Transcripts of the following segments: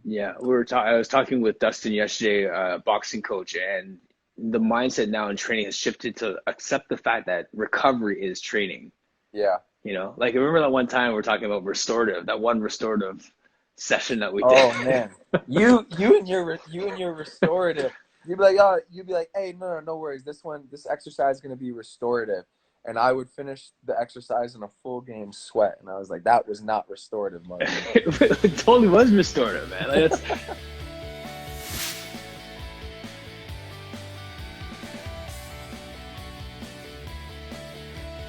Yeah, I was talking with Dustin yesterday, boxing coach, and the mindset now in training has shifted to accept the fact that recovery is training. Yeah. You know, like remember that one time we were talking about restorative, that one restorative session that we did. Oh man, you and your restorative. You'd be like, oh, you'd be like, hey, no worries. This exercise is gonna be restorative, and I would finish the exercise in a full game sweat, and I was like, that was not restorative, Martin. It totally was restorative, man. Like that's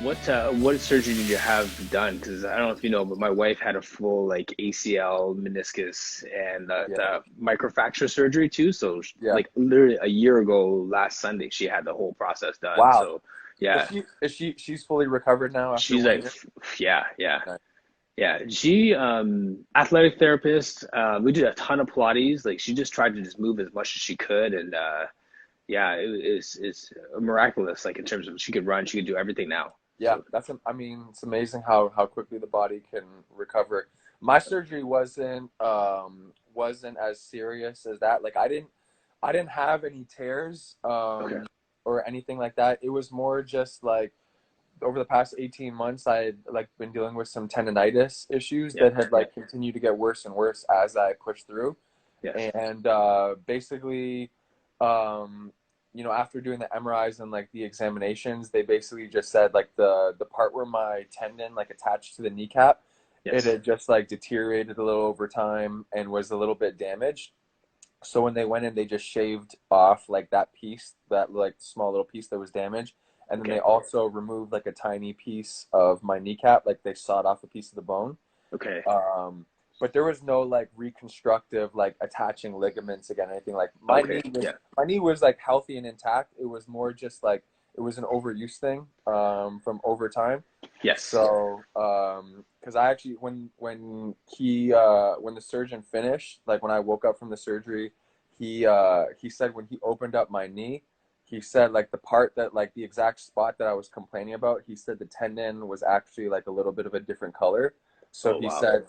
what surgery did you have done? Because I don't know if you know, but my wife had a full like ACL, meniscus, and Yeah, the microfracture surgery too. So yeah. like literally a year ago, last Sunday, she had the whole process done. Wow. So Is yeah, she's fully recovered now after she's one like, year? yeah, yeah, Nice. yeah. She athletic therapist. We did a ton of Pilates. Like she just tried to just move as much as she could, and yeah, it's miraculous. Like in terms of she could run, she could do everything now. Yeah, So I mean, it's amazing how quickly the body can recover. My surgery wasn't as serious as that. Like I didn't have any tears okay, or anything like that. It was more just like over the past 18 months I had like been dealing with some tendonitis issues yeah, that had yeah, like continued to get worse and worse as I pushed through. yes. And basically, um, after doing the MRIs and like the examinations, they basically just said like the part where my tendon like attached to the kneecap, it Yes. had just like deteriorated a little over time and was a little bit damaged. So when they went in, they just shaved off like that piece, that like small little piece that was damaged, and then they Okay. also removed like a tiny piece of my kneecap, like they sawed off a piece of the bone. Okay. Um, but there was no like reconstructive, like attaching ligaments again, anything like Okay. Yeah. my knee was like healthy and intact. It was more just like it was an overuse thing from over time. Yes. So, because I actually when the surgeon finished, like when I woke up from the surgery, he said when he opened up my knee, he said like the part that like the exact spot that I was complaining about, he said the tendon was actually like a little bit of a different color. So Oh he wow. said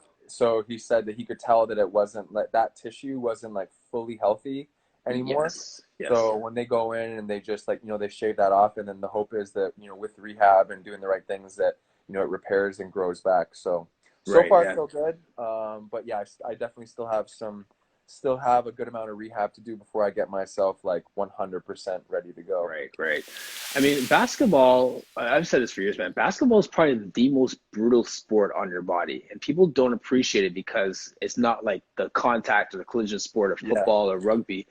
he said that he could tell that it wasn't like that tissue wasn't like fully healthy anymore. Yes. Yes. So when they go in and they just like they shave that off, and then the hope is that with rehab and doing the right things that it repairs and grows back. So Right. far Yeah. so good. But yeah, I definitely still have a good amount of rehab to do before I get myself like 100% ready to go. Right. Right. I mean, basketball, I've said this for years, man. Basketball is probably the most brutal sport on your body, and people don't appreciate it because it's not like the contact or the collision sport of Yeah, football or rugby,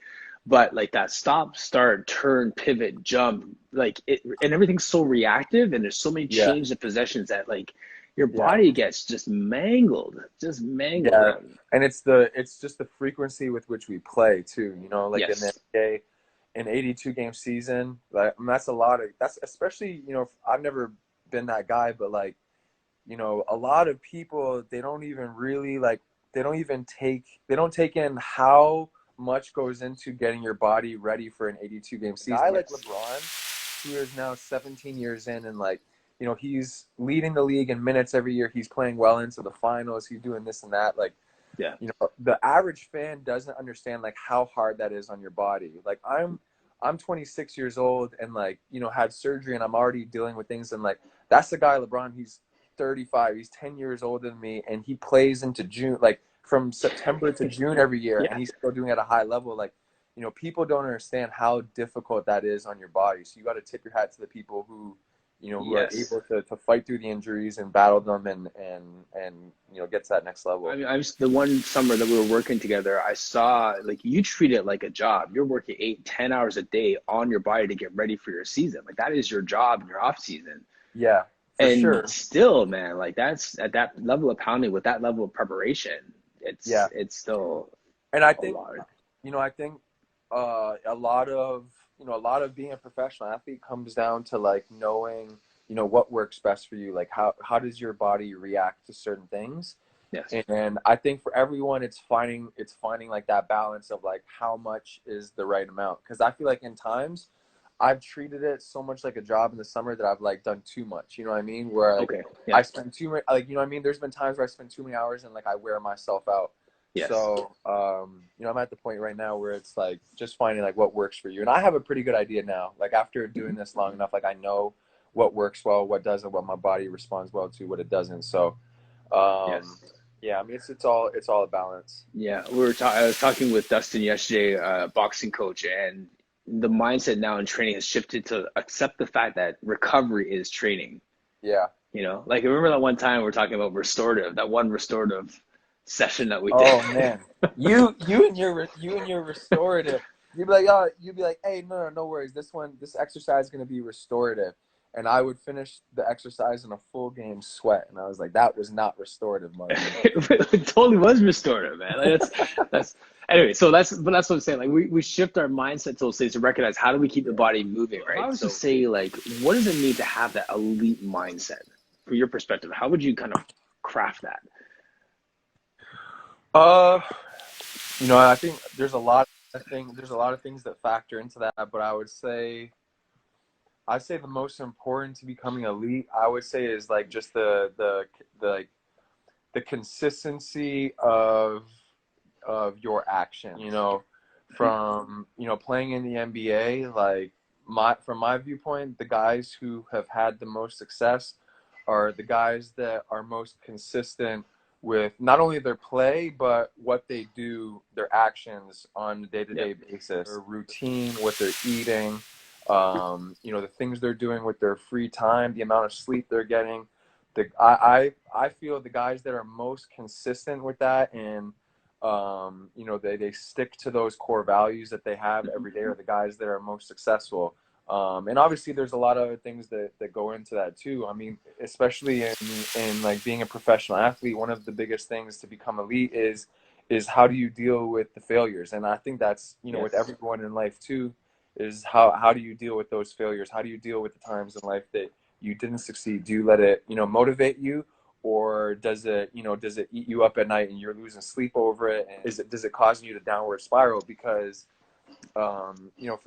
but like that stop, start, turn, pivot, jump, like it, and everything's so reactive, and there's so many yeah, change of possessions that like your yeah, body gets just mangled. yeah. And it's just the frequency with which we play too. Like in the Yes. NBA, an 82 game season, like I mean, that's a lot of that's especially I've never been that guy, but like a lot of people they don't even really like they don't take in how much goes into getting your body ready for an 82 game Like, season. A guy like yes. LeBron, who is now 17 years in, and like he's leading the league in minutes every year. He's playing well into the finals. He's doing this and that. Like Yeah. the average fan doesn't understand like how hard that is on your body. Like I'm 26 years old and like had surgery and I'm already dealing with things, and like that's the guy LeBron. He's 35. He's 10 years older than me, and he plays into June, like from September to June every year, Yeah. and he's still doing it at a high level. Like people don't understand how difficult that is on your body. So you got to tip your hat to the people who are Yes. able to fight through the injuries and battle them and get to that next I level. mean, I was the one summer that we were working together. I saw like you treat it like a job. You're working 8, 10 hours a day on your body to get ready for your season. Like that is your job in your off season. Yeah, for And sure. still, man, like that's at that level of pounding with that level of preparation. Yeah, It's still and I a think lot. I think a lot of being a professional athlete comes down to like knowing what works best for you. Like how does your body react to certain things? Yes. And I think for everyone, it's finding like that balance of like how much is the right amount. Because I feel like in times I've treated it so much like a job in the summer that I've like done too much. You know what I mean? Where like Okay. Yeah. I spend too many, like There's been times where I spend too many hours and like I wear myself out. Yes. So, you know, I'm at the point right now where it's like just finding like what works for you. And I have a pretty good idea now. Like after doing this long enough, like I know what works well, what doesn't, what my body responds well to, what it doesn't. So, um, Yes. yeah, I mean, it's all a balance. Yeah, I was talking with Dustin yesterday, boxing coach, and the mindset now in training has shifted to accept the fact that recovery is training. Yeah. You know, like remember that one time we were talking about restorative, that one restorative session that we did. Oh man, you and your restorative. You'd be like, hey, no worries. This exercise is gonna be restorative, and I would finish the exercise in a full game sweat, and I was like, that was not restorative, Martin. It totally was restorative, man. Like that's anyway. So that's what I'm saying. Like we shift our mindset to those things to recognize how do we keep the body moving, If I right? was So to say like, what does it mean to have that elite mindset from your perspective? How would you kind of craft that? uh, I think there's a lot of things that factor into that, but I'd say the most important to becoming elite, I would say, is like just the consistency of your action. Mhm. From playing in the NBA, like from my viewpoint, the guys who have had the most success are the guys that are most consistent with not only their play but what they do, their actions on a day-to-day Yep. basis, their routine, what they're eating, the things they're doing with their free time, the amount of sleep they're getting. I feel the guys that are most consistent with that, and they stick to those core values that they have Mhm. every day, are the guys that are most successful. And obviously there's a lot of other things that go into that too. I mean, especially in like being a professional athlete, one of the biggest things to become elite is how do you deal with the failures? And I think that's, with Yes. everyone in life too, is how do you deal with those failures? How do you deal with the times in life that you didn't succeed? Do you let it, motivate you? Or does it eat you up at night and you're losing sleep over it? And does it cause you to downward spiral? Because for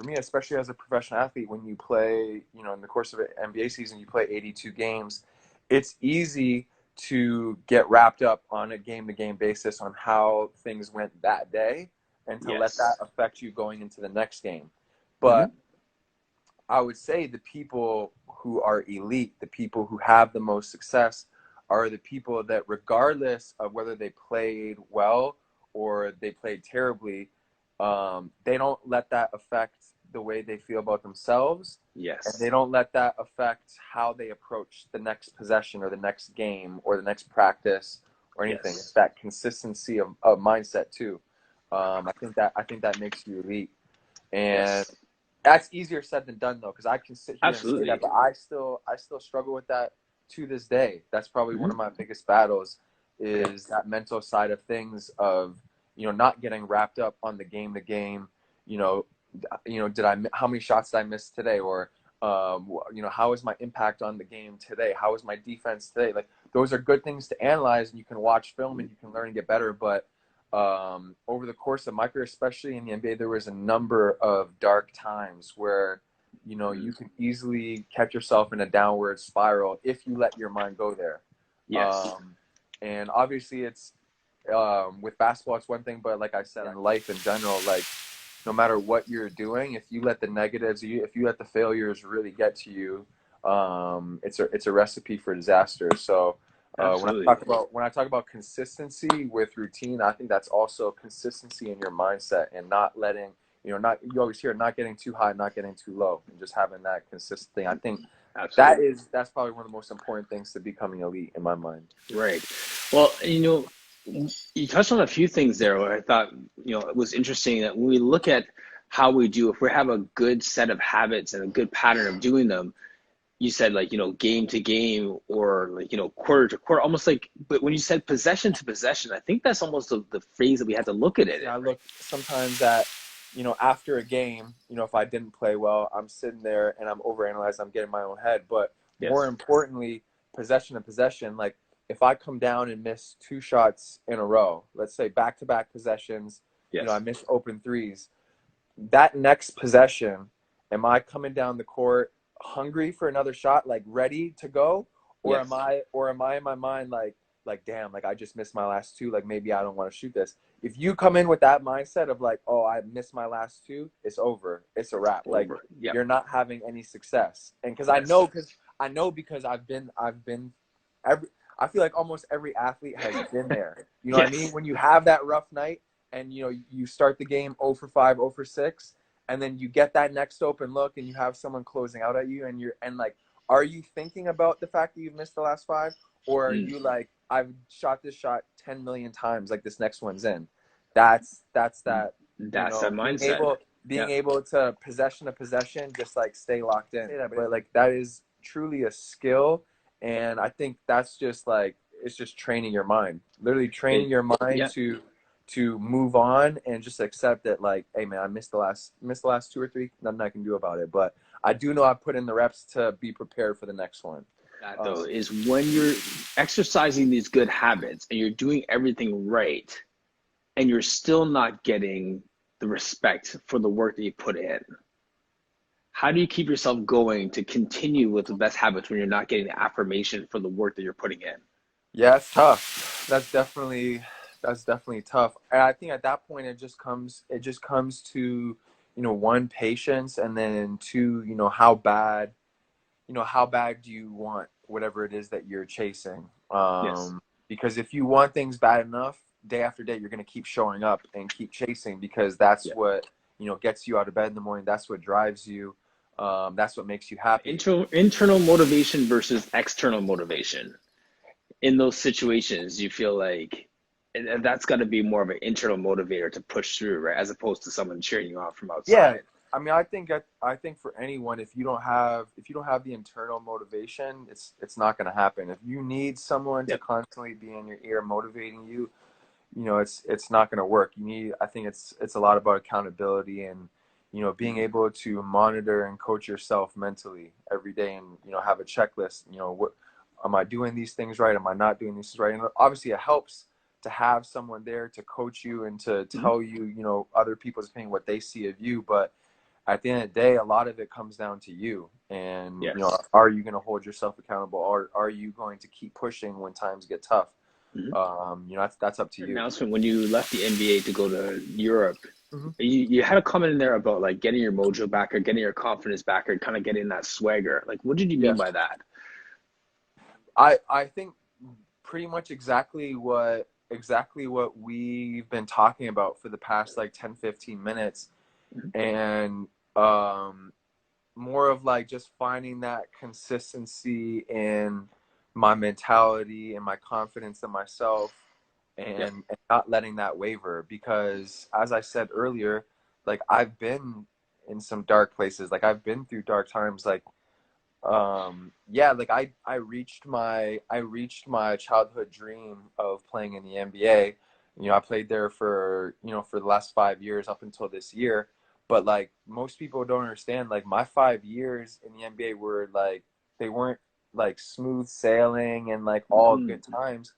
me, especially as a professional athlete, when you play, in the course of an NBA season, you play 82 games. It's easy to get wrapped up on a game-to-game basis on how things went that day, and to let that Yes. affect you going into the next game. Hmm. But I would say the people who are elite, the people who have the most success, are the people that, regardless of whether they played well or they played terribly, they don't let that affect the way they feel about themselves, and they Yes. don't let that affect how they approach the next possession or the next game or the next practice or anything. It's Yes. that consistency of mindset too. I think that makes you elite. And Yes. that's easier said than done though, because I can sit here and say that, Absolutely. but I still struggle with that to this day. That's probably one Hmm. of my biggest battles, Okay. is that mental side of things of not getting wrapped up on the game to game. You know, did I how many shots did I miss today, or how is my impact on the game today? How is my defense today? Like, those are good things to analyze, and you can watch film and you can learn and get better, but over the course of my career, especially in the NBA, there was a number of dark times where, Hmm. you can easily catch yourself in a downward spiral if you let your mind go there. Yes. Um, and obviously, it's with basketball, it's one thing, but like I said, in life in general, like no matter what you're doing, if you let the negatives, if you let the failures really get to you, it's a recipe for disaster. So when I Absolutely. talk about consistency with routine, I think that's also consistency in your mindset, and not letting not you always hear not getting too high, not getting too low, and just having that consistent thing. I think Absolutely. that's probably one of the most important things to becoming elite in my mind. Right. Well, you touched on a few things there where I thought, it was interesting that when we look at how we do, if we have a good set of habits and a good pattern of doing them, you said like, game to game or like, quarter to quarter, almost like, but when you said possession to possession, I think that's almost the phrase that we had to look at it in, I right? look sometimes at, after a game, if I didn't play well, I'm sitting there and I'm overanalyzing, I'm getting my own head. But more Yes. importantly, possession to possession, like if I come down and miss two shots in a row, let's say back to back possessions, I Yes. miss open threes. That next possession, am I coming down the court hungry for another shot, like ready to go? Or am Yes. I or am I in my mind like, like, damn, like I just missed my last two, like maybe I don't want to shoot this. If you come in with that mindset of like, oh, I missed my last two, it's over, it's a wrap. Like Over. Yep. you're not having any success. And Yes. I know because I've been every I feel like almost every athlete has been there. You know what I mean? Yes. When you have that rough night and you know you start the game 0 for 5, 0 for 6, and then you get that next open look and you have someone closing out at you and like, are you thinking about the fact that you've missed the last five? Or are Mm. you like, I've shot this shot 10 million times, like this next one's in? That's that, you That's that know, mindset. being Yeah. able to possession to possession, just like stay locked in. But like that is truly a skill. And I think that's just like, it's just training your mind, literally training It. your mind Yeah. to move on and just accept that, like, hey man, I missed the last two or three, nothing I can do about it. But I do know I put in the reps to be prepared for the next one. That though is when you're exercising these good habits and you're doing everything right, and you're still not getting the respect for the work that you put in. How do you keep yourself going to continue with the best habits when you're not getting the affirmation for the work that you're putting in? Yeah, it's tough. That's definitely tough. And I think at that point it just comes to, you know, one, patience, and then two, you know, how bad do you want whatever it is that you're chasing? Yes. Because if you want things bad enough, day after day, you're going to keep showing up and keep chasing, because that's Yeah. what, you know, gets you out of bed in the morning. That's what drives you. That's what makes you happy. Internal motivation versus external motivation. In those situations, you feel like that's got to be more of an internal motivator to push through, right? As opposed to someone cheering you on from Yeah, outside. I mean, I think for anyone, if you don't have the internal motivation, it's not going to happen. If you need someone to Yep. constantly be in your ear motivating you, you know, it's not going to work. You need, I think it's a lot about accountability and, you know, being able to monitor and coach yourself mentally every day, and, you know, have a checklist. You know, what am I doing these things right? Am I not doing these right? And obviously, it helps to have someone there to coach you and to Mm-hmm. tell you, you know, other people's opinion, what they see of you. But at the end of the day, a lot of it comes down to you. And, you know, Yes. are you going to hold yourself accountable, or are you going to keep pushing when times get tough? Mm-hmm. You know, that's up to Your you. announcement when you left the NBA to go to Europe, Mm-hmm. you had a comment in there about like getting your mojo back or getting your confidence back or kind of getting that swagger. Like, what did you mean Yeah. by that? I think pretty much exactly what we've been talking about for the past like 10-15 minutes. Mm-hmm. And um more of like just finding that consistency in my mentality and my confidence in myself, Yep. and not letting that waver, because as I said earlier, like I've been in some dark places, like I've been through dark times, like yeah, like I reached my childhood dream of playing in the NBA. You know, I played there for, you know, for the last 5 years up until this year. But like most people don't understand, like my 5 years in the NBA were like, they weren't like smooth sailing and like all Mm-hmm. good times.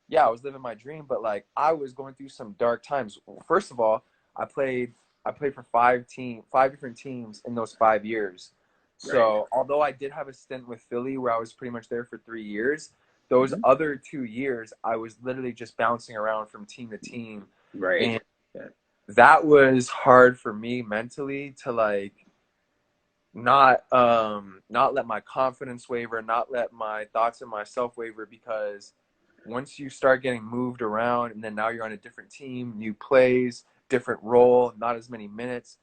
Yeah, I was living my dream, but like I was going through some dark times. First of all, I played I played for five different teams in those 5 years. Right. So although I did have a stint with Philly where I was pretty much there for 3 years, those Mm-hmm. other 2 years I was literally just bouncing around from team to team. Right. And Yeah. that was hard for me mentally to like not let my confidence waver, not let my thoughts and myself waver, because once you start getting moved around and then now you're on a different team, new plays, different role, not as many minutes,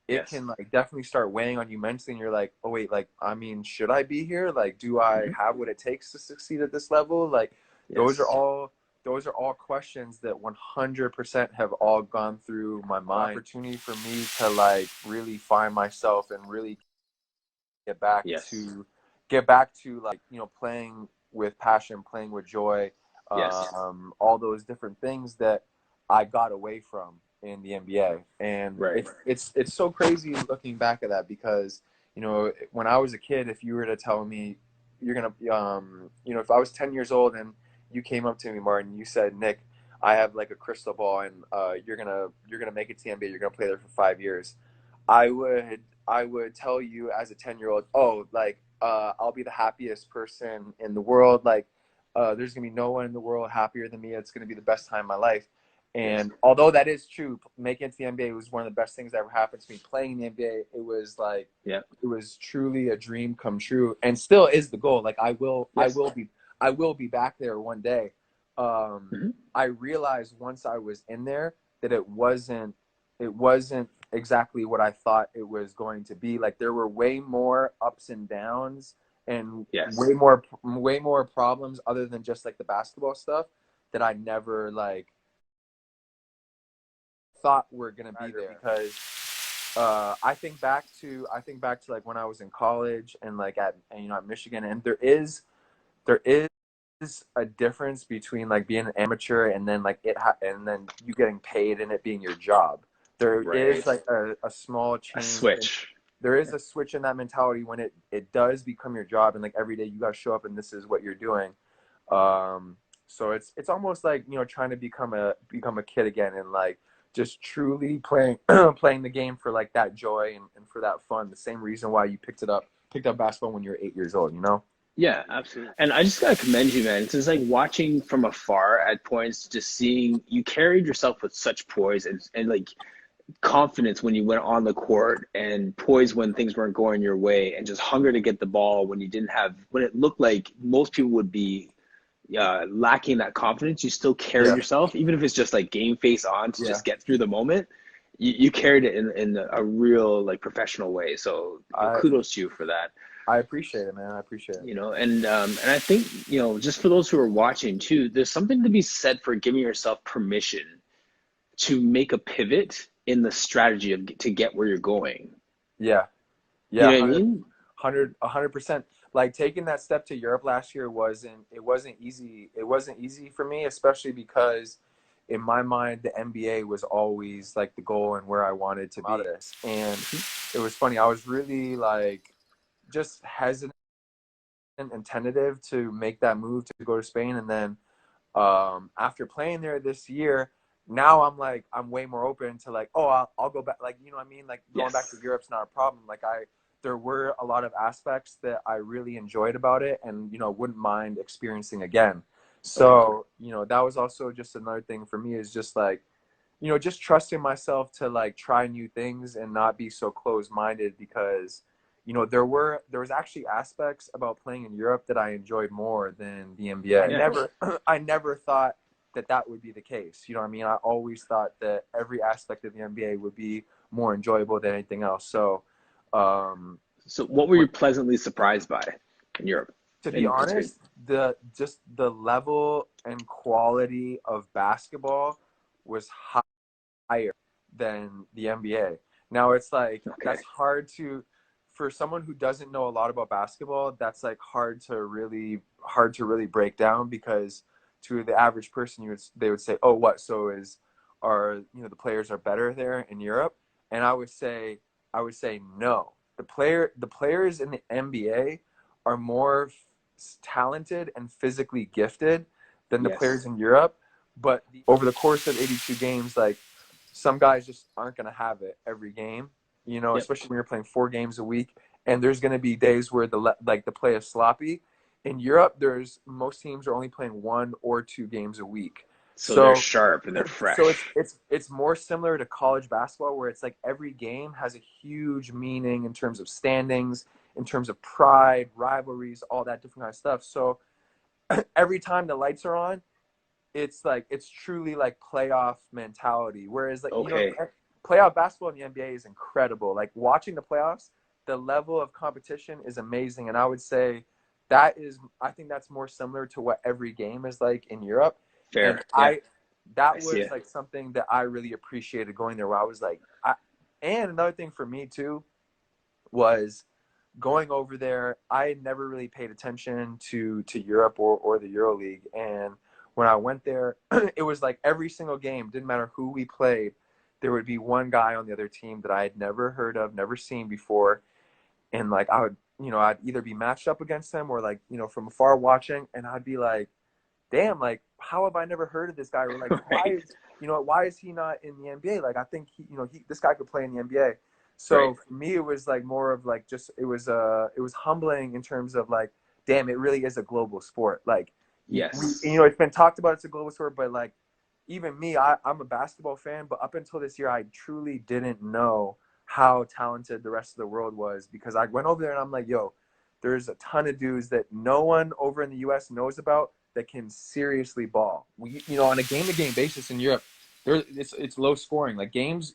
it Yes. can like definitely start weighing on you mentally, and you're like, oh wait, like I mean, should I be here? Like, do I Mm-hmm. have what it takes to succeed at this level? Like, those are Yes. all those are all questions that 100% have all gone through my mind. Opportunity for me to like really find myself and really get back Yes. to get back to like, you know, playing with passion, playing with joy, Yes. all those different things that I got away from in the NBA. And Right. it's so crazy looking back at that, because, you know, when I was a kid, if you were to tell me you're gonna you know, if I was 10 years old and you came up to me, Martin, you said, Nick, I have like a crystal ball, and you're gonna make it to the NBA, you're gonna play there for 5 years, I would tell you as a 10-year-old, oh, like I'll be the happiest person in the world. Like There's gonna be no one in the world happier than me. It's gonna be the best time of my life. And although that is true, making it to the NBA was one of the best things that ever happened to me. Playing in the NBA, it was like, Yeah. it was truly a dream come true, and still is the goal. Like Yes. I will be back there one day. Hmm. I realized once I was in there that it wasn't exactly what I thought it was going to be. Like there were way more ups and downs and Yes. way more problems other than just like the basketball stuff that I never like thought were gonna be there because I think back to like when I was in college and like at Michigan, and there is a difference between like being an amateur and then and then you getting paid and it being your job. There is Right. like a small A change. switch. There is a switch in that mentality when it does become your job, and like every day you got to show up and this is what you're doing. So it's almost like trying to become a kid again and like just truly playing playing the game for like that joy and for that fun. The same reason why you picked up basketball when you were 8 years old. Yeah, absolutely. And I just gotta commend you, man. It's just like watching from afar at points, just seeing you carried yourself with such poise and like confidence when you went on the court and poise when things weren't going your way and just hunger to get the ball when you didn't have when it looked like most people would be lacking that confidence. You still carried Yeah, yourself, even if it's just like game face on to yeah. just get through the moment. You carried it in a real like professional way. So I kudos to you for that. I appreciate it, man. I appreciate it. And I think just for those who are watching too, there's something to be said for giving yourself permission to make a pivot in the strategy to get where you're going. Yeah, You yeah. know what I mean? 100%. Like taking that step to Europe last year wasn't easy. It wasn't easy for me, especially because in my mind the NBA was always like the goal and where I wanted to be. And it was funny. I was really like just hesitant and tentative to make that move to go to Spain, and then after playing there this year, now I'm way more open to like, oh, I'll go back. Like, you know what I mean? Like going back to Yes. Europe's not a problem. Like there were a lot of aspects that I really enjoyed about it and, wouldn't mind experiencing again. Okay. So, that was also just another thing for me is just like, just trusting myself to like try new things and not be so closed-minded because there was actually aspects about playing in Europe that I enjoyed more than the NBA. Yeah. I never thought that would be the case. You know what I mean? I always thought that every aspect of the NBA would be more enjoyable than anything else. So, um, So what were you pleasantly surprised by in Europe? to be In Spain? honest, the level and quality of basketball was higher than the NBA. Now it's like Okay. that's hard to for someone who doesn't know a lot about basketball, that's like hard to really break down because to the average person they would say, "Oh, what? So is are the players are better there in Europe?" And I would say no. The players in the NBA are more talented and physically gifted than the Yes. players in Europe, but over the course of 82 games, like some guys just aren't going to have it every game, Yep. especially when you're playing 4 games a week. And there's going to be days where the play is sloppy. In Europe, there's most teams are only playing 1 or 2 games a week. So they're So sharp and they're so it's fresh. it's it's more similar to college basketball where it's like every game has a huge meaning in terms of standings, in terms of pride, rivalries, all that different kind of stuff. So every time the lights are on, it's truly like playoff mentality. Whereas like Okay. playoff basketball in the NBA is incredible. Like watching the playoffs, the level of competition is amazing, and I would say I think that's more similar to what every game is like in Europe. And Fair. Yeah. I that see was it. like something that I really appreciated going there. Where I was like, and another thing for me too was going over there, I had never really paid attention to Europe or the EuroLeague. And when I went there, it was like every single game, didn't matter who we played, there would be one guy on the other team that I had never heard of, never seen before. And like I'd either be matched up against him or like, from afar watching, and I'd be like, damn, like how have I never heard of this guy? Or like Right. why is he not in the NBA? Like I think this guy could play in the NBA. Right. So for me, it was like more of like just it was humbling in terms of like, damn, it really is a global sport. Like Yes. it's been talked about it's a global sport, but like even me, I'm a basketball fan, but up until this year, I truly didn't know how talented the rest of the world was, because I went over there and I'm like, yo, there's a ton of dudes that no one over in the US knows about that can seriously ball. On a game-to-game basis in Europe, it's low scoring. Like teams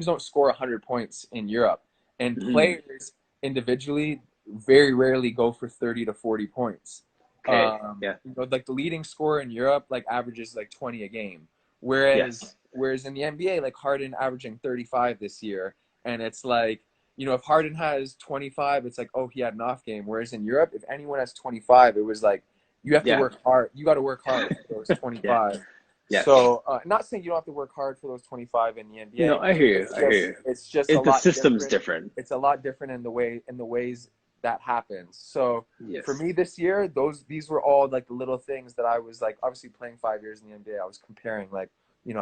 don't score 100 points in Europe, and Mm. players individually very rarely go for 30 to 40 points. Okay. Yeah. Like the leading scorer in Europe like averages like 20 a game, whereas Yes. whereas in the NBA, like Harden averaging 35 this year, and it's like, if Harden has 25, it's like, oh, he had an off game. Whereas in Europe, if anyone has 25, it was like you have to Yeah. work hard. You got to work hard for those Yeah. 25. Yes. So, not saying you don't have to work hard for those 25 in the NBA. I hear you. It's I hear just you. it's just a The lot system's different. different. It's a lot different in the ways that happens. So, for Yes. me this year, these were all like the little things that I was like, obviously playing 5 years in the NBA. I was comparing like,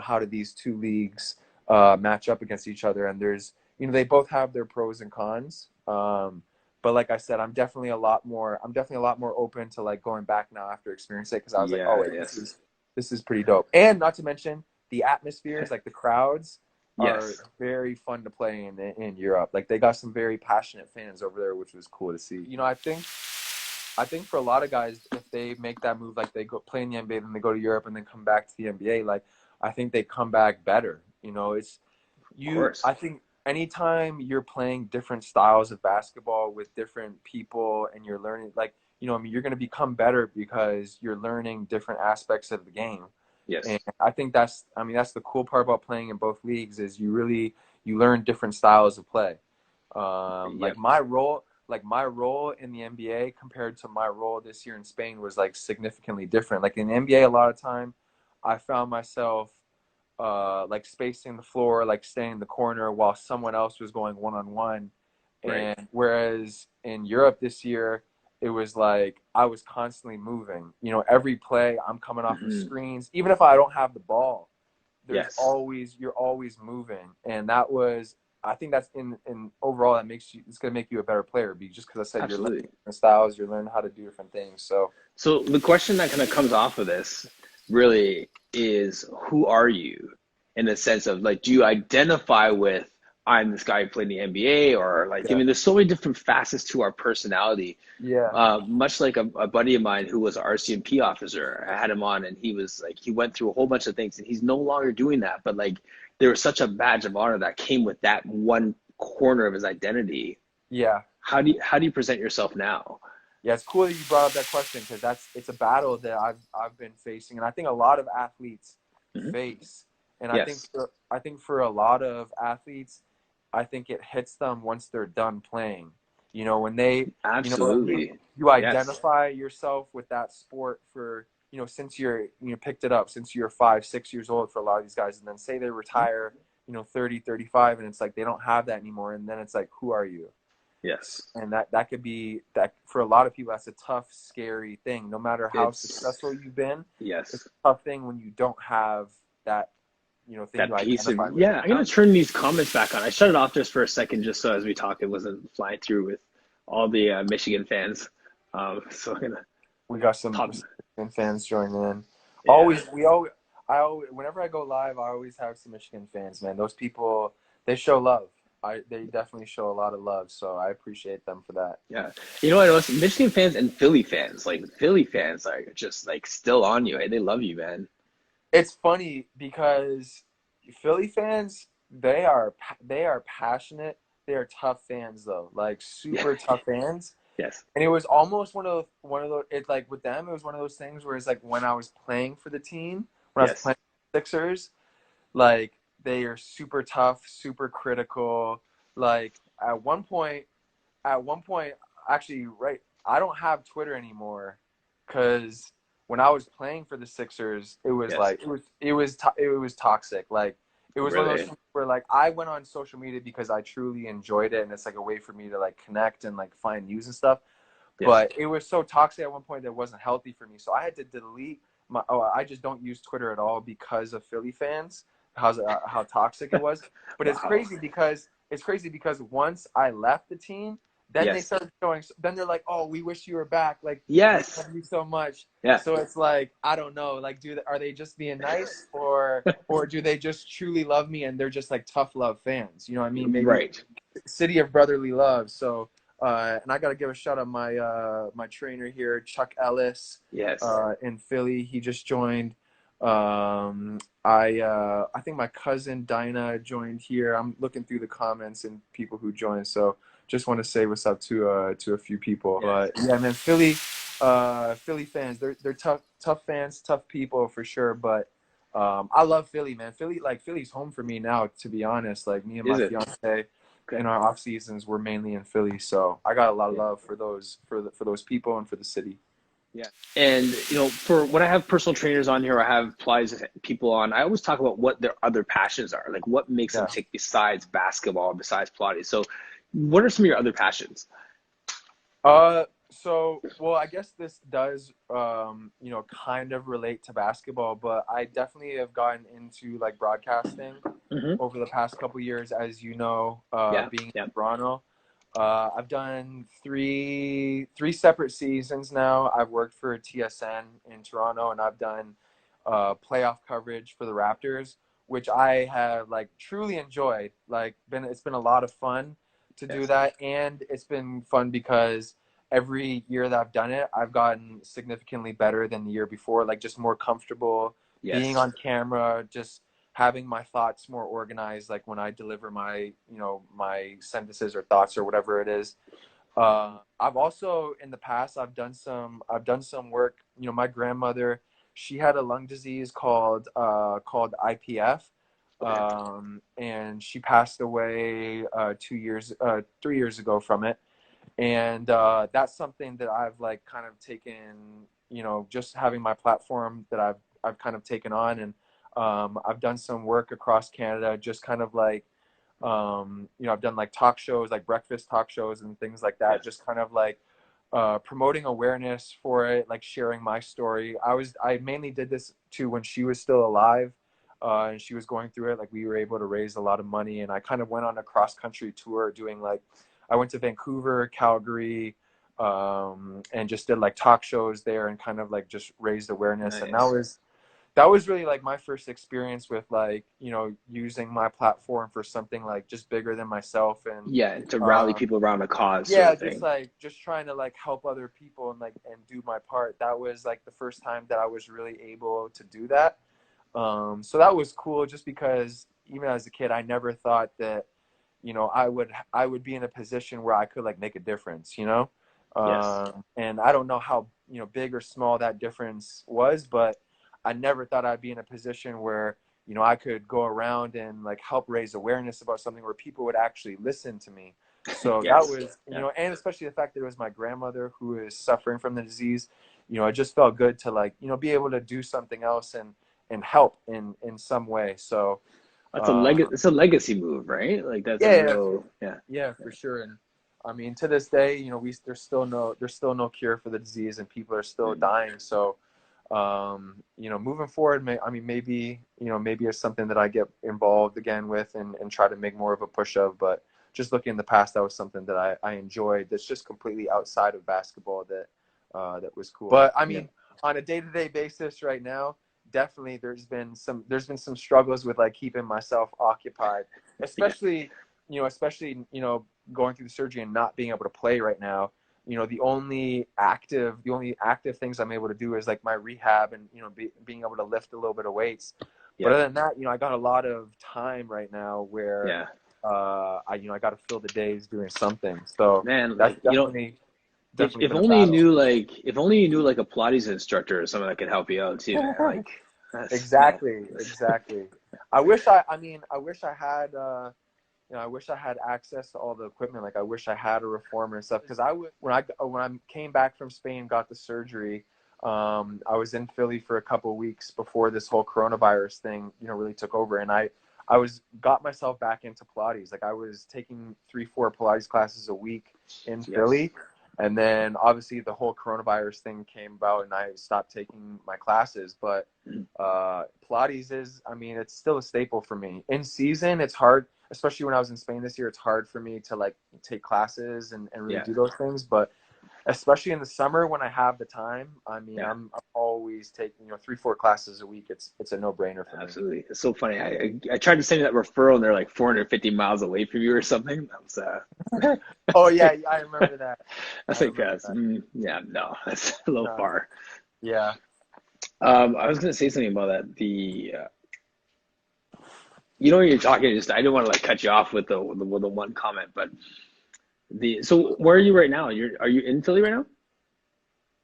how do these two leagues match up against each other? And there's, they both have their pros and cons. But like I said, I'm definitely a lot more open to like going back now after experiencing it, because I was like, oh Yeah. wait, Yes. this is pretty dope. And not to mention the atmospheres, like the crowds are Yes. very fun to play in Europe. Like they got some very passionate fans over there, which was cool to see. I think for a lot of guys, if they make that move, like they go play in the NBA, then they go to Europe and then come back to the NBA, like I think they come back better. Of course. I think anytime you're playing different styles of basketball with different people and you're learning, like, you're going to become better because you're learning different aspects of the game. And Yes. I think that's the cool part about playing in both leagues is you learn different styles of play. Yep. Like my role in the NBA compared to my role this year in Spain was like significantly different. Like in the NBA, a lot of time I found myself like spacing the floor, like staying in the corner while someone else was going one-on-one. Right. And whereas in Europe this year, it was like I was constantly moving. Every play I'm coming off of Hmm. screens, even if I don't have the ball, Yes. you're always moving. And I think that's in overall that it's gonna make you a better player, just because I said you're learning Absolutely. different styles, you're learning how to do different things. So So the question that kind of comes off of this really is, who are you, in the sense of like, do you identify with, I'm this guy who played in the NBA, or like, I yeah, mean, there's so many different facets to our personality. yeah, Much like a buddy of mine who was an RCMP officer, I had him on, and he was like, he went through a whole bunch of things, and he's no longer doing that. But like, there was such a badge of honor that came with that one corner of his identity. yeah. How do you present yourself now? Yeah, it's cool that you brought up that question, because it's a battle that I've been facing, and I think a lot of athletes Hmm. face. And Yes, I think for a lot of athletes, I think it hits them once they're done playing. When they, you know what I mean? absolutely. You Yes. identify yourself with that sport for, since you picked it up since you're 5, 6 years old for a lot of these guys, and then say they retire, 30, 35, and it's like they don't have that anymore, and then it's like, who are you? Yes. And that could be that for a lot of people. That's a tough, scary thing. No matter how It's successful you've been, it's yes. a tough thing when you don't have that thing you That piece of, identify with. yeah. I'm gonna turn these comments back on. I shut it off just for a second, just so as we talk, it wasn't flying through with all the Michigan fans. So I'm gonna We got some pop. Michigan fans joining in. Yeah. I always, whenever I go live, I always have some Michigan fans. Man, those people, they show love. They definitely show a lot of love. So I appreciate them for that. Yeah. You know what else? Michigan fans and Philly fans, like Philly fans, are just like still on you. Hey, they love you, man. It's funny because Philly fans, they are passionate. They are tough fans though, like Yeah. super tough fans. Yes. And it was almost one of those. It's like with them, it was one of those things where it's like when I was playing for the team, when I was Yes. playing for the Sixers, like they are super tough, super critical. Like at one point, actually, right, I don't have Twitter anymore because when I was playing for the Sixers, it was Yes. like it was toxic. Like it was one of those Really. things where like I went on social media because I truly enjoyed it, and it's like a way for me to like connect and like find news and stuff. Yes. But it was so toxic at one point that it wasn't healthy for me, so I had to delete my. Oh, I just don't use Twitter at all because of Philly fans. How toxic it was. But Wow. it's crazy because once I left the team, Then they Yes. started showing. Then they're like, "Oh, we wish you were back. Like Yes. love you so much." Yeah. So it's like I don't know. Like, are they just being nice, or do they just truly love me and they're just like tough love fans? You know what I mean? Maybe Right. city of brotherly love. So, and I got to give a shout out my my trainer here, Chuck Ellis, Yes. in Philly. He just joined. I think my cousin Dinah joined here. I'm looking through the comments and people who joined. So just want to say what's up to a few people. Yes. Yeah, man, Philly fans. They're tough fans, tough people for sure. But I love Philly, man. Philly's home for me now. To be honest, like me and Is my it? fiance Okay. in our off seasons, we're mainly in Philly. So I got a lot of Yeah. love for those people and for the city. Yeah. And for when I have personal trainers on here, I have Pilates people on. I always talk about what their other passions are, like what makes them Yeah. tick besides basketball, besides Pilates. So, what are some of your other passions? Well, I guess this does, kind of relate to basketball, but I definitely have gotten into like broadcasting Hmm. over the past couple years, as you know, Yeah. being in Yeah. Toronto. I've done three separate seasons now. I've worked for TSN in Toronto, and I've done playoff coverage for the Raptors, which I have like truly enjoyed. It's been a lot of fun to do Yes. that, and it's been fun because every year that I've done it, I've gotten significantly better than the year before. Like just more comfortable being Yes. on camera, just having my thoughts more organized, like when I deliver my sentences or thoughts or whatever it is. I've also in the past I've done some work. My grandmother, she had a lung disease called IPF, Okay. and she passed away 3 years ago from it. And that's something that I've like kind of taken, just having my platform that I've kind of taken on. And I've done some work across Canada, just kind of like, I've done like talk shows, like breakfast talk shows and things like that, Yes. just kind of like promoting awareness for it, like sharing my story. I mainly did this too when she was still alive, and she was going through it. Like we were able to raise a lot of money, and I kind of went on a cross country tour doing like, I went to Vancouver, Calgary, and just did like talk shows there and kind of like just raised awareness. And Nice. that was really like my first experience with like, using my platform for something like just bigger than myself. And Yeah, to rally um, people around a cause, sort yeah, of just thing. like just trying to like help other people and do my part. That was like the first time that I was really able to do that. So that was cool just because even as a kid, I never thought that, I would be in a position where I could like make a difference, Yes. and I don't know how, big or small that difference was, but I never thought I'd be in a position where, I could go around and like help raise awareness about something where people would actually listen to me. So that Yes. was, Yeah. and especially the fact that it was my grandmother who is suffering from the disease, it just felt good to like, be able to do something else and help in some way. So, That's a uh, it's a legacy move, right? Like that's a yeah, real, yeah. yeah, for sure. And I mean, to this day, there's still no cure for the disease, and people are still Mm. dying. So, moving forward, maybe it's something that I get involved again with and try to make more of a push of. But just looking in the past, that was something that I enjoyed. That's just completely outside of basketball. That was cool. But I Yeah. mean, on a day-to-day basis, right now, definitely there's been some struggles with like keeping myself occupied, Yeah. especially going through the surgery and not being able to play right now. The only active things I'm able to do is like my rehab and being able to lift a little bit of weights. But Yeah. other than that, I got a lot of time right now where Yeah. I got to fill the days doing something. So Man, that's like, definitely if been a only you battle. knew if only you knew like a Pilates instructor or someone that could help you out too, man. Like that's man. Exactly, exactly. I wish I had I wish I had access to all the equipment. Like I wish I had a reformer and stuff. Because when I came back from Spain, got the surgery. I was in Philly for a couple of weeks before this whole coronavirus thing, really took over, and I got myself back into Pilates. Like I was taking 3-4 Pilates classes a week in Yes. Philly, and then obviously the whole coronavirus thing came about, and I stopped taking my classes. But Pilates is, I mean, it's still a staple for me. In season, it's hard. especially when I was in Spain this year, it's hard for me to like take classes and really Yeah, do those things. But especially in the summer when I have the time, I mean, yeah, I'm always taking, 3-4 classes a week. It's a no-brainer for me. absolutely. It's so funny. I tried to send you that referral, and they're like 450 miles away from you or something. That was Oh yeah, I remember that. I I think remember that. yeah, no, that's a little No, far. yeah. I was gonna say something about that. When you're talking, just I didn't want to like cut you off with the one comment, but so where are you right now? Are you in Philly right now?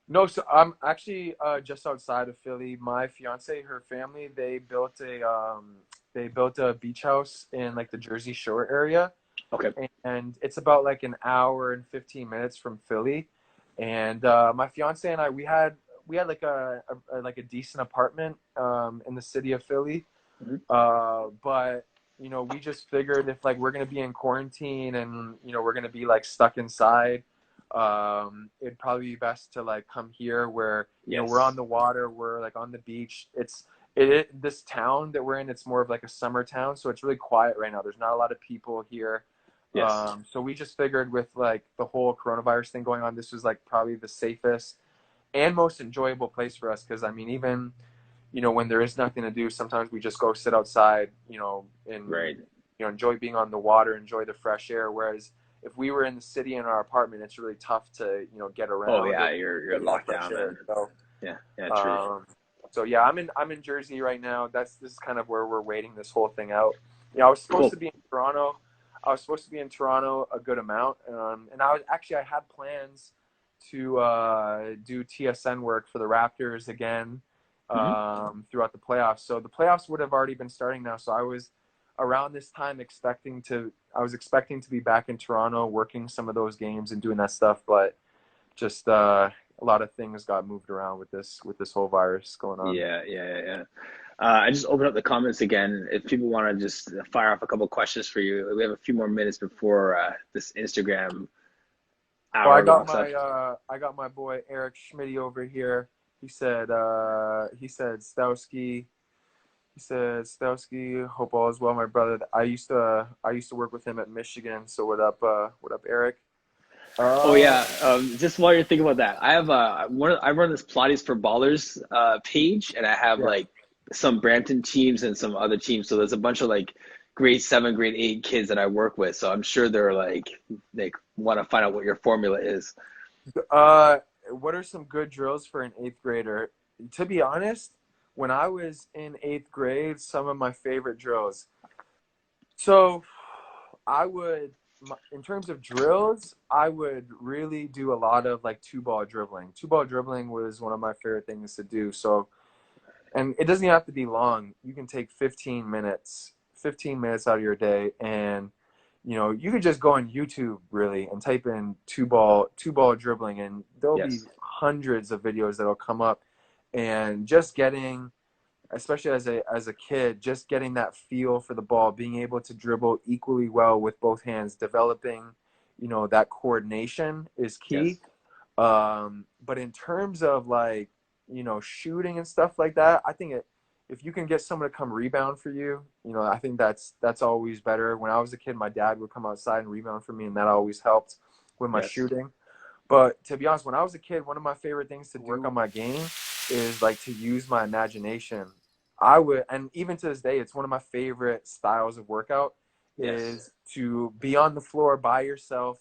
No, so I'm actually just outside of Philly. My fiance, her family, they built a beach house in like the Jersey Shore area, Okay. and it's about like an hour and 15 minutes from Philly. And my fiance and I, we had like like a decent apartment in the city of Philly. Hmm. But we just figured if like we're gonna be in quarantine and we're gonna be like stuck inside, it'd probably be best to like come here where we're on Yes. the water, we're like on the beach. This town that we're in, it's more of like a summer town, so it's really quiet right now. There's not a lot of people here. Yes. So we just figured with like the whole coronavirus thing going on, this was like probably the safest and most enjoyable place for us. Because I mean, even when there is nothing to do, sometimes we just go sit outside, and Right. enjoy being on the water, enjoy the fresh air. Whereas if we were in the city in our apartment, it's really tough to get Oh around or yeah, you're get that locked fresh down, air. man. So, Yeah. Yeah. True. um, so yeah, I'm in Jersey right now. This is kind of where we're waiting this whole thing out. I was supposed to Cool. be in Toronto. I was supposed to be in Toronto a good amount, and I had plans to do TSN work for the Raptors again Hmm. throughout the playoffs. So the playoffs would have already been starting now. So I was around this time I was expecting to be back in Toronto working some of those games and doing that stuff, but just a lot of things got moved around with this whole virus going on. Yeah. Yeah. Yeah. Yeah. I just opened up the comments again. If people want to just fire off a couple questions for you, we have a few more minutes before this Instagram Well, hour locks up. I got my boy Eric Schmitty over here. He said Stowski. He said Stowski. Hope all is well, my brother. I used to work with him at Michigan. So what up, Eric? Oh Uh, yeah, just while you're thinking about that, I have I run this Pilates for Ballers page, and I have yeah. like some Brampton teams and some other teams. So there's a bunch of like grade 7, grade 8 kids that I work with. So I'm sure they're like they want to find out what your formula is. Uh, what are some good drills for an eighth grader? To be honest, when I was in eighth grade, some of my favorite drills. So I would, in terms of drills, I would really do a lot of like two ball dribbling. Two ball dribbling was one of my favorite things to do. So, and it doesn't even have to be long. You can take 15 minutes out of your day, and you could just go on YouTube really and type in two ball dribbling, and there'll be Yes, hundreds of videos that'll come up, and just getting, especially as a kid, just getting that feel for the ball, being able to dribble equally well with both hands, developing, that coordination is yes, key. But in terms of like, shooting and stuff like that, I think if you can get someone to come rebound for you, I think that's always better. When I was a kid, my dad would come outside and rebound for me, and that always helped with my yes, shooting. But to be honest, when I was a kid, one of my favorite things to work on my game is like to use my imagination. And even to this day, it's one of my favorite styles of workout yes, is to be on the floor by yourself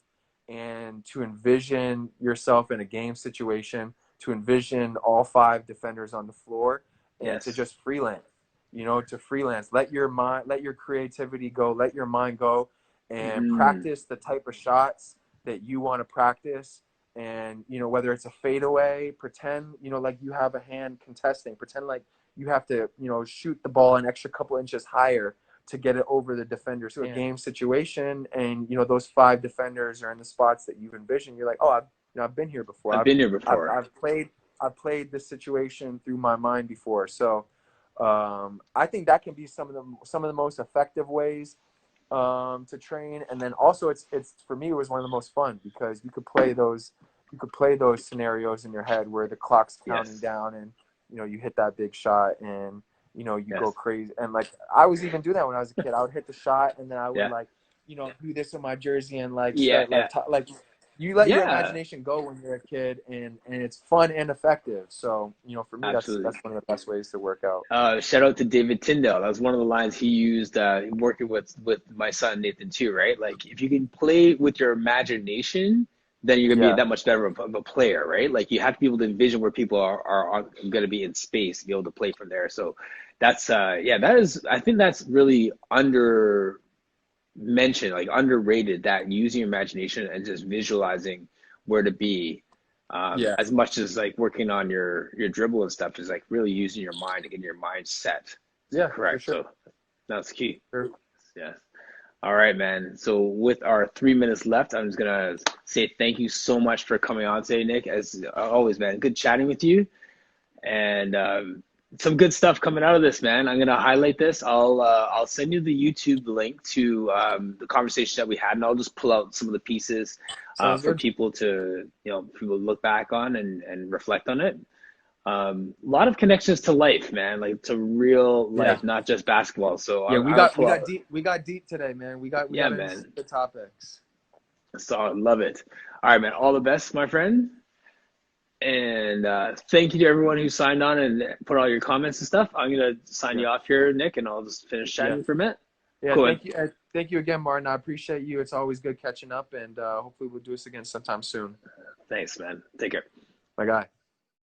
and to envision yourself in a game situation, to envision all five defenders on the floor and to yes. just freelance, to freelance. Let your mind, let your creativity go, let your mind go and Mm, practice the type of shots that you want to practice. And whether it's a fadeaway, pretend like you have a hand contesting, pretend like you have to shoot the ball an extra couple inches higher to get it over the defender to a game situation. And those five defenders are in the spots that you've envisioned. You're like, oh, I've been here before. I've I've been here I've, before. I've played I've played this situation through my mind before. So I think that can be some of the most effective ways to train. And then also it's for me, it was one of the most fun because you could play those scenarios in your head where the clock's counting Yes. down and you hit that big shot. And you know, you go Yes. crazy. And like, I was even doing that when I was a kid. I would hit the shot, and then I would Yeah. like, you know, do this with my jersey and like Yeah. start Yeah. like like you let your Yeah. imagination go when you're a kid, and it's fun and effective. So, you know, for me, Absolutely. that's one of the best ways to work out. Shout out to David Tyndall. That was one of the lines he used working with my son Nathan too, right? Like if you can play with your imagination, then you're gonna be Yeah, that much better of a player, right? Like you have to be able to envision where people are gonna be in space to be able to play from there. So that's yeah, that is I think that's really under mentioned, like underrated, that using your imagination and just visualizing where to be, yeah, as much as like working on your dribble and stuff is like really using your mind to get your mind set. yeah, for Correct. sure. So that's key. Sure. Yes. All right, man. So with our 3 minutes left, I'm just gonna say thank you so much for coming on today, Nick. As always, man, good chatting with you and some good stuff coming out of this, man. I'm gonna highlight this. I'll send you the YouTube link to the conversation that we had, and I'll just pull out some of the pieces Sounds for good. people to people to look back on and reflect on it. A lot of connections to life, man, like to real Yeah. life, not just basketball. So Yeah, I'm gonna we pull got out. deep today, man. We Yeah, got into man. some good topics. Solid, love it. All right, man. All the best, my friend. And thank you to everyone who signed on and put all your comments and stuff. I'm gonna sign Yeah. you off here, Nick, and I'll just finish Yeah. chatting for a minute. Yeah, Cool, man. thank you again, Martin. I appreciate you. It's always good catching up, and hopefully we'll do this again sometime soon. Thanks, man. Take care. My guy.